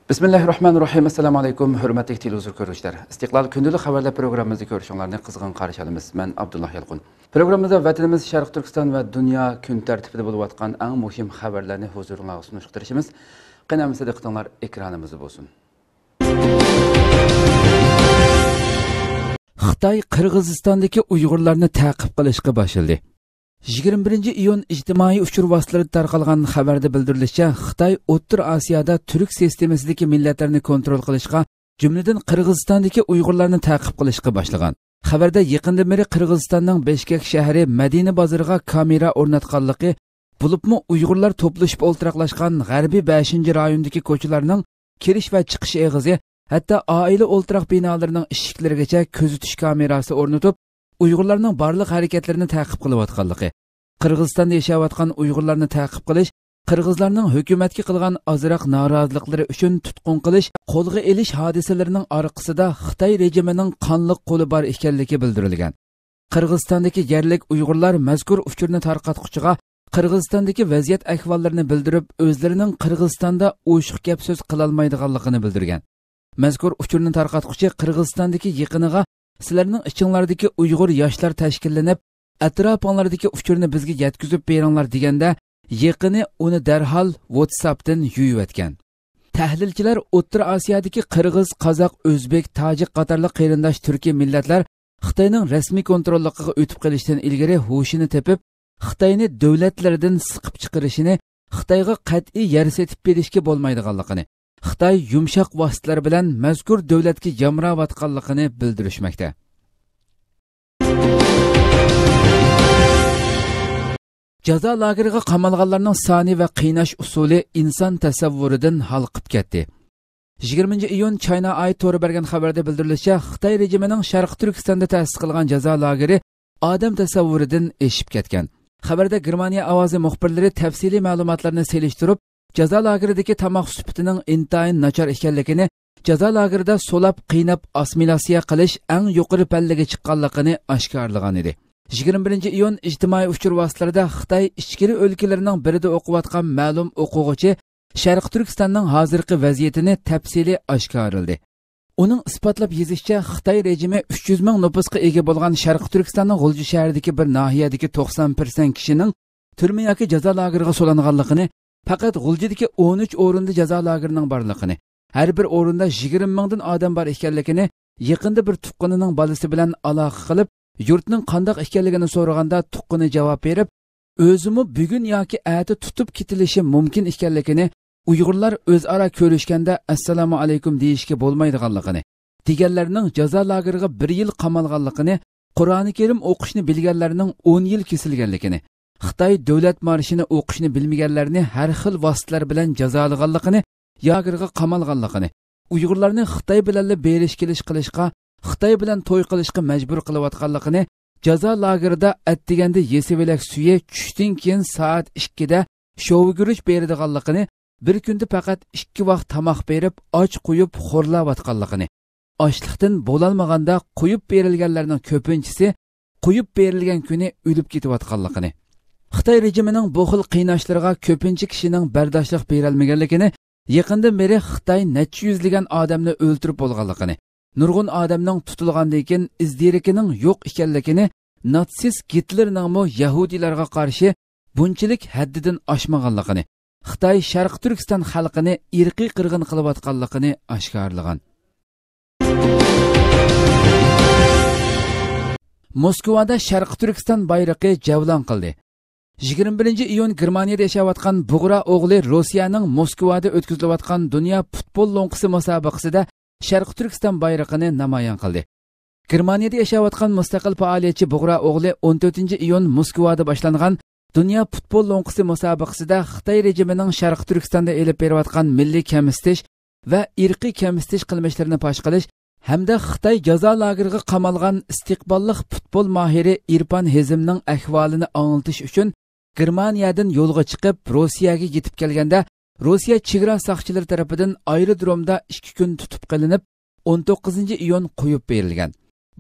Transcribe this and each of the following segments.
Bismillahirrahmanirrahim. Assalamu alaykum. Hürmetli televizyon görüşler. İstiklal Gündüzlük haberler programımızı görüşünlerini kızgın karşılayalımız. Ben Abdullah Yalqun. Programımızda vatanımız Şarkı Türkistan ve dünya gün tertibinde bulup atkan en muhim haberlerini huzuruna sunuşturuşumuz. Qanamızda diqqatinglar ekranımızda bo'lsin. Xitoy Qirg'izistondagi Uyg'urlarni ta'qib qilishga boshladi. 21-iyun ijtimoiy uchur vositalarida tarqalgan xabarda bildirilishicha, Xitoy O'rta Osiyoda turk sistemasidagi millatlarni kontrol qilishga, jumladan Qirg'izistondagi Uyg'urlarni ta'qib qilishga boshlagan. Xabarda yaqinda beri Qirg'izistonning Beshkek shahri Madina bozoriga kamera o'rnatganligi, bo'libmi Uyg'urlar to'plashib o'ltiraqlashgan G'arbiy 5-rayondagi ko'chalarning kirish va chiqish eg'izi, hatto oila o'ltiraq binolarining eshiklarigacha kuzatish kamerasi o'rnatib, Uyg'urlarning barliq harakatlarini ta'qib qilayotganligi, Qirg'izistonda yashayotgan Uyg'urlarni ta'qib qilish, qirg'izlarning hukumatga qilgan ozroq noroziliklari uchun tutqun qilish, qo'lga elish hodisalarining orqasida Xitoy rejimining qonliq qo'li bor ekanligi bildirilgan. Qirg'izistondagi yerlik Uyg'urlar mazkur uchurni tarqatquchiga Qirg'izistondagi vaziyat ahvollarini bildirib, o'zlarining Qirg'izistonda o'shiq gap so'z qila olmaydiganligini bildirgan. Mazkur uchurni tarqatquchi Qirg'izistondagi yaqiniga sizlarning ichinglardagi Uyg'ur yoshlar tashkillanib, atrofinglardagi uchurni bizga yetkazib beringlar deganda, yaqini uni darhol WhatsAppdan yuyib Tahlilchilar O'rta Osiyodagi Qirg'iz, Qozoq, O'zbek, Tojik qatorliq qarindosh turkiy millatlar Xitoyning rasmiy kontrolligiga o'tib qolishdan ilgari hoshini tepib, Xitoyni davlatlaridan siqib chiqarishini, Xitoyga qat'iy yer setib berishga bo'lmaydiganligini, Xitoy yumshoq vositalar bilan mazkur davlatga yamrayotganligini bildirishmoqda. Jazo lageriga qamalganlarning soni va qiynash usuli inson tasavvuridan halqib ketdi. 20-iyun China Eye to'g'ri bergan xabarda bildirilishicha, Xitoy rejimining Sharq Turkistonda ta'sis qilgan jazo lageri odam tasavvuridan eshib ketgan. Xabarda Germaniya ovozi muxbirlari tafsiliy ma'lumotlarni selishtirib, jazo lageridagi tamoq sifatining intayin nachar ekanligini, jazo lagerida so'lab qiynab assimilyatsiya qilish eng yuqori pallaga chiqqanligini oshkorlagan edi. 21-iyun ijtimoiy uchur vositalarida Xitoy ichkari o'lkalarining birida o'qiyotgan ma'lum o'quvchi Sharq Turkistonning hozirgi vaziyatini tafsiliy oshkorildi. Uning isbotlab yozishicha, Xitoy rejimi 300 ming nupusga ega bo'lgan Sharq Turkistonning G'ulji shahridagi bir nahiyadagi 90% kishining turma yoki jazo lageriga so'langanligini, faqat G'uljidagi 13 o'rinda jazo lagerining borligini, har bir o'rinda 20 mingdan odam bor ekanligini, yaqinda bir tuqqanining bolasi bilan aloqa qilib, yurtning qandoq ekanligini so'raganda tuqqani javob berib, o'zimi bugun yoki ati tutib ketilishi mumkin ekanligini, Uyg'urlar o'zaro ko'rishganda assalomu alaykum deyishga bo'lmaydiganligini, deganlarning jazo lageriga 1 yil qamalganligini, Qur'oni Karim o'qishni bilganlarning 10 yil kesilganligini, Xitoy davlat marshini o'qishni bilmaganlarni har xil vositalar bilan jazolaganligini, lageriga qamalganligini, Uyg'urlarni Xitoy bilan berish kelish qilishga, Xitoy bilan to'y qilishga majbur qilayotganligini, jazo lagerida atdiganda yesivelak suyi tushdan keyin soat 2 da sho'vi guruch beradiganligini, bir kunda faqat 2 vaqt tamoq berib, och qo'yib xo'rlayotganligini, ochliqdan bo'lolmaganda qo'yib berilganlarning ko'pinchisi qo'yib berilgan kuni o'lib ketayotganligini, Xitoy rejimining bu xil qiynashlariga ko'pincha kishining bardoshlik berolmaganligini, yaqindan beri Xitoy necha yuzlagan odamni o'ldirib bo'lganligini, nurg'un odamning tutilgandan keyin izdirikining yo'q ekanligini, natsist Hitlerning yahudiylarga qarshi bunchalik haddidan oshmaganligini, Xitoy Sharq Turkiston xalqini irqiy qirg'in qilayotganligini oshkorlagan. Moskvada Sharq Turkiston bayrog'i javlon qildi. 21-iyun Germaniyada yashayotgan Bug'ra o'g'li Rossiyaning Moskvada o'tkazilayotgan dunyo futbol lo'nqisi musobaqasida Sharq Turkiston bayrog'ini namoyon qildi. Germaniyada yashayotgan mustaqil faoliyatchi Bug'ra o'g'li 14-iyun Moskvada boshlangan dunyo futbol lo'nqisi musobaqasida Xitoy rejimining Sharq Turkistonda elib berayotgan milliy kamsitish va irqiy kamsitish qilmishlarini fosh qilish hamda Xitoy jazo lageriga qamalgan istiqbolli futbol mohiri Irfan Hezimning ahvolini anglatish uchun Germaniyadan yo'lga chiqib Rossiyaga yetib kelganda, Rossiya chegara soqchilari tomonidan aerodromda 2 kun tutib qilinib, 19-iyun qo'yib berilgan.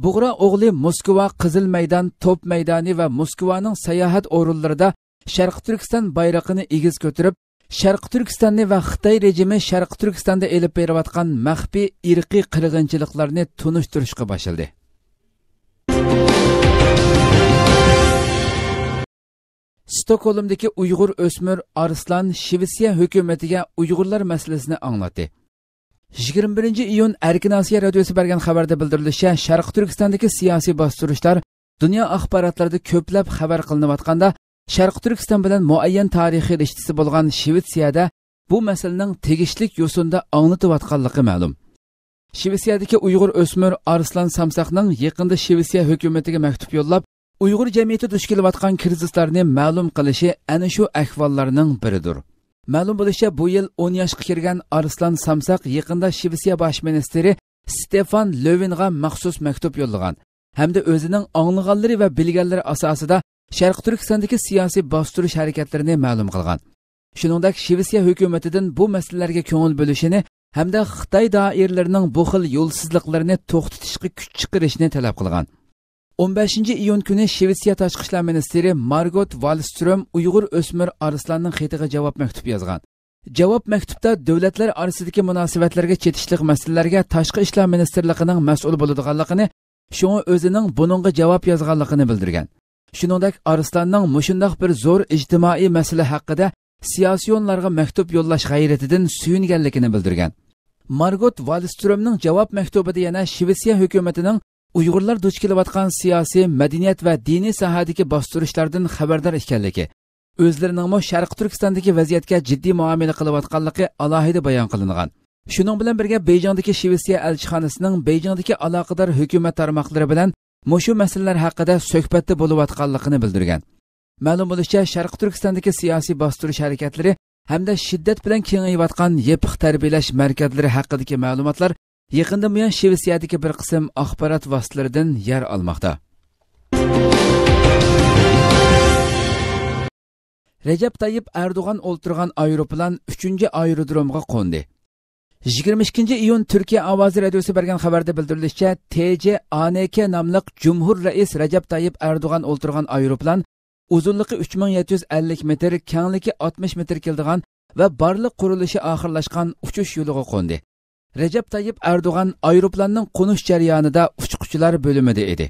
Bug'ra o'g'li Moskva Qizil maydon, Top maydoni va Moskvaning sayohat o'rinlarida Sharq Turkiston bayrog'ini egiz ko'tarib, Sharq Turkistonni va Xitoy rejimi Sharq Turkistonda elib berayotgan maxfiy irqiy qirg'inchiliklarni tunishtirishga boshladi. Stokholmdagi Uyg'ur o'smir Arslan Shvetsiya hukumatiga Uyg'urlar masalasini anglatdi. 21-iyun Erkin Osiyo radiosi bergan xabarda bildirilishicha, Sharq Turkistondagi siyosiy bostirishlar dunyo axborotlarida ko'plab xabar qilinayotganda, Sharq Turkiston bilan muayyan tarixiy rishtasi bo'lgan Shvetsiyada bu masalaning tegishlik yo'sinda anglatayotganligi ma'lum. Shvetsiyadagi Uyg'ur o'smir Arslan Samsaqning yaqinda Shvetsiya hukumatiga maktub yo'llab, Uyg'ur jamiyati duch kelayotgan krizislarni ma'lum qilishi ana shu ahvollarning biridir. Ma'lum bo'lishicha, bu yil 10 yoshga kirgan Arslan Samsaq yaqinda Shvetsiya bosh ministri Stefan Löfvenga maxsus maktub yo'llagan hamda o'zining anglaganlari va bilganlari asosida Sharq Turkistondagi siyosiy bostirish harakatlarini ma'lum qilgan. Shuningdek, Shvetsiya hukumatidan bu masalalarga ko'ngil bo'lishini hamda Xitoy doiralarining bu xil yo'lsizliklarini to'xtatishga kuch chiqarishni talab qilgan. 15-iyun kuni Shvetsiya tashqi ishlar ministri Margot Wallström Uyg'ur o'smir Arslanning xatiga javob maktubi yozgan. Javob maktubda davlatlar orasidagi munosabatlarga chetishlik masalalarga tashqi ishlar ministrligining mas'ul bo'ladiganligini, shunga o'zining buningga javob yozganligini bildirgan. Shuningdek, Arslanning mushundaq bir zo'r ijtimoiy masala haqida siyosiyonlarga maktub yo'llash g'ayratidan suyunganligini bildirgan. Margot Wallströmning javob maktubida yana Shvetsiya hukumatining Uyg'urlar duch kelayotgan siyosiy, madaniyat va diniy sohadagi bostirishlardan xabardor ekanligi, o'zlarining Sharq Turkistondagi vaziyatga jiddiy muomala qilayotganligi alohida bayon qilingan. Shuning bilan birga Beyjingdagi Shvetsiya elchixonasining Beyjingdagi aloqador hukumat tarmoqlari bilan mushu masalalar haqida suhbatda bo'layotganligini bildirgan. Ma'lum bo'lishicha, Sharq Turkistondagi siyosiy bostirish harakatlari hamda shiddat bilan kengayayotgan yepiq tarbiyalash markazlari haqidagi ma'lumotlar yaqinda buyon Shvetsiyadagi bir qism axborot vositalaridan yer olmoqda. Recep Tayyip Erdoğan o'ltirgan aeroplan 3-aerodromga qo'ndi. 22-iyun Turkiya ovozi radiosi bergan xabarda bildirilishicha, TJANK nomli Cumhur Rais Recep Tayyip Erdoğan o'ltirgan aeroplan uzunligi 3750 metr, kengligi 60 metr keladigan va barliq qurilishi oxirlashgan uchish yo'liga qo'ndi. Recep Tayyip Erdoğan aeroplanning qo'nish jarayonida uchquchilar bo'limida edi.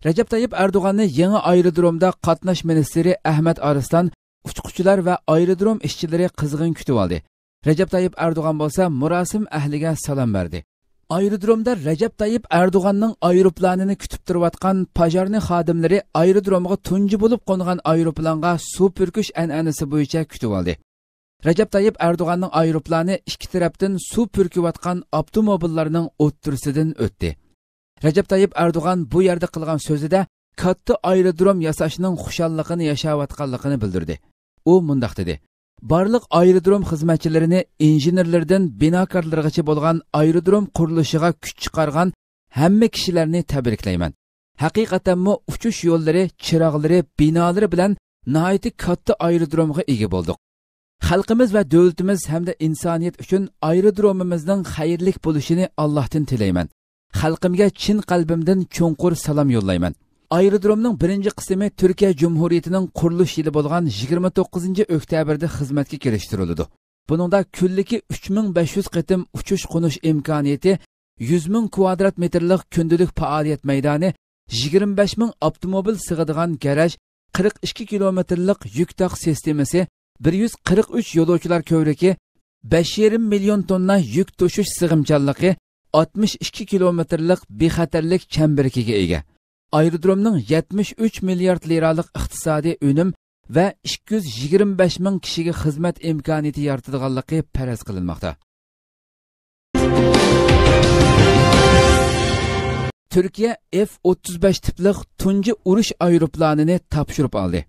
Recep Tayyip Erdoğanni yangi aerodromda qatnash ministri Ahmet Arslan uchquchilar va aerodrom ishchilari qizg'in kutib oldi. Recep Tayyip Erdoğan bo'lsa murosim ahliga salom berdi. Aerodromda Recep Tayyip Erdoğanning aeroplanini kutib turayotgan pajarni xodimlari aerodromga tunji bo'lib qo'ngan aeroplanga suv purkish an'anasi bo'yicha kutib oldi. Recep Tayyip Erdoğanning aeroplani ikki tarafdan suv purkiyotgan avtomobillarning o'ttirisidan o'tdi. Recep Tayyip Erdoğan bu yerda qilgan so'zida katta aerodrom yasashning xushalligini yashayotganligini bildirdi. U mundaq dedi: "Barliq aerodrom xizmatchilarini injenerlardan binokorlargacha bo'lgan aerodrom qurilishiga kuch chiqargan hamma kishilarni tabriklayman. Haqiqatanmi uchish yo'llari, chiroqlari, binolari bilan nihoyat katta aerodromga ega bo'ldik. Xalqimiz va davlatimiz hamda insoniyat uchun aerodromimizning xayrli bo'lishini Allohdan tilayman. Xalqimga chin qalbimdan cho'nqur salom yo'llayman." Aerodromning birinchi qismi Turkiya Cumhuriyatining qurilish yili bo'lgan 29-oktyabrda xizmatga kirishtirildi. Buningda kunligi 3500 qitim uchish-qo'nish imkoniyati, 100 ming kvadrat metrlik kundalik faoliyat maydoni, 25 ming avtomobil sig'adigan garaj, 42 kilometrlik yuk taq sistemasi, 143 yo'lovchilar ko'vrigi, 5,5 million tonna yuk to'shish sig'imchanligi, 62 kilometrlik bexatarlik chambiriga ega. Aerodromning 73 milliard liralik iqtisodiy unum va 225 ming kishiga xizmat imkoniyati yaratadiganligi faraz qilinmoqda. Turkiya F-35 tiplik tunji urush aeroplanini topshirib oldi.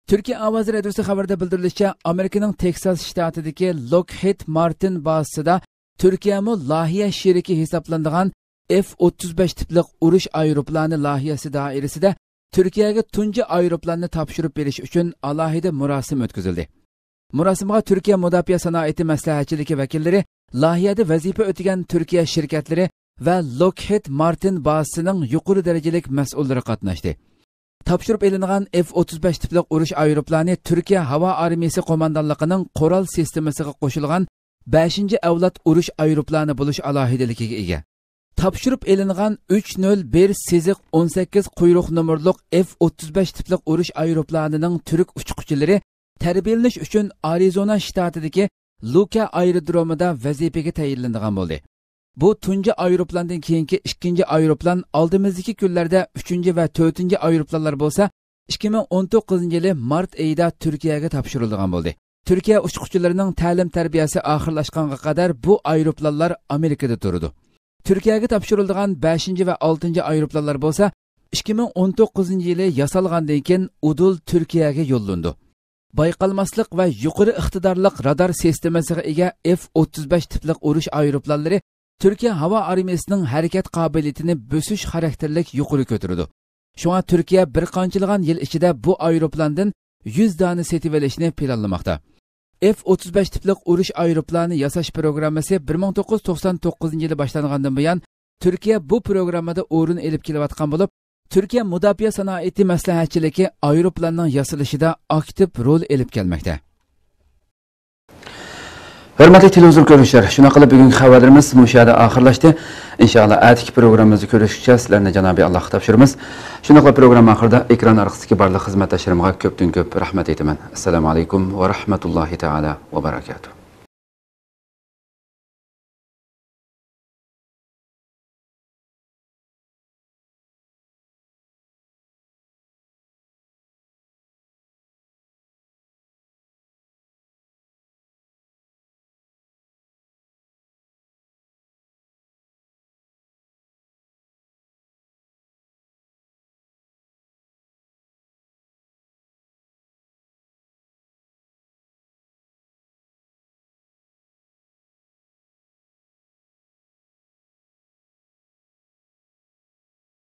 Turkiya ovozi radiosi xabarda bildirilishicha, Amerikaning Texas shtatidagi Lockheed Martin bazasida Turkiyami loyiha sheriki hisoblanadigan F-35 tiplik urush aeroplani loyihasi doirasida Turkiyaga tunji aeroplanni topshirib berish uchun alohida murosim o'tkazildi. Murosimga Turkiya mudofaa sanoati maslahatchiligi vakillari, loyihada vazifa o'tagan Turkiya shirkatlari va Lockheed Martin bazasining yuqori darajalik mas'ullari qatnashdi. Topshirib elingan F-35 tipli urush aeroplani Turkiya havo armiyasi qo'mondonligining qo'ral sistemasiga qo'shilgan 5-avlod urush aeroplani bo'lish alohidaligiga ega. Topshirib elingan 301-18 quyruq nomerliq F-35 tipli urush aeroplanining turk uchquvchilari tarbiyalanish uchun Arizona shtatidagi Luka aerodromida vazifaga tayinlangan bo'ldi. Bu tunji aeroplandan keyingi ikkinchi aeroplan, oldimizdagi kunlarda 3 va 4 aeroplanlar bo'lsa, 2019-yili mart oyida Turkiyaga topshirilgan bo'ldi. Turkiya uchquvchilarining ta'lim-tarbiyasi oxirlashganga qadar bu aeroplanlar Amerikada turdi. Turkiyaga topshirilgan 5 va 6 aeroplanlar bo'lsa, 2019-yili yasalgandan keyin Udul Turkiyaga yo'llandi. Bayqalmaslik va yuqori iqtidorliq radar sistemasiga ega F-35 tipli urush aeroplanlari Turkiya havo armiyasining harakat qobiliyatini bo'sish xarakterlik yuqori ko'tardi. Shunga Turkiya bir qanchalig'an yil ichida bu aeroplandan 100 dona setib olishni planlamoqda. F-35 tipli urush aeroplani yasash programmasi 1999-yili boshlangandan buyon Turkiya bu programmada o'rin olib kelayotgan bo'lib, Turkiya mudofaa sanoati maslahatchiligi aeroplanning yasalishida aktiv rol olib kelmoqda. Hurmatli televizor ko'ruvchilar, shuna qilib bugungi xabarlarimiz mushada oxirlashdi. Inshaalloh atiki programmamizni ko'rishgacha sizlarni Janobi Allohga topshiramiz. Shuna qilib program oxirida ekran orqasidagi barcha xizmatdoshlarimga ko'pdan ko'p rahmat aytaman. Assalomu alaykum va rahmatullohi taala va barakatuh.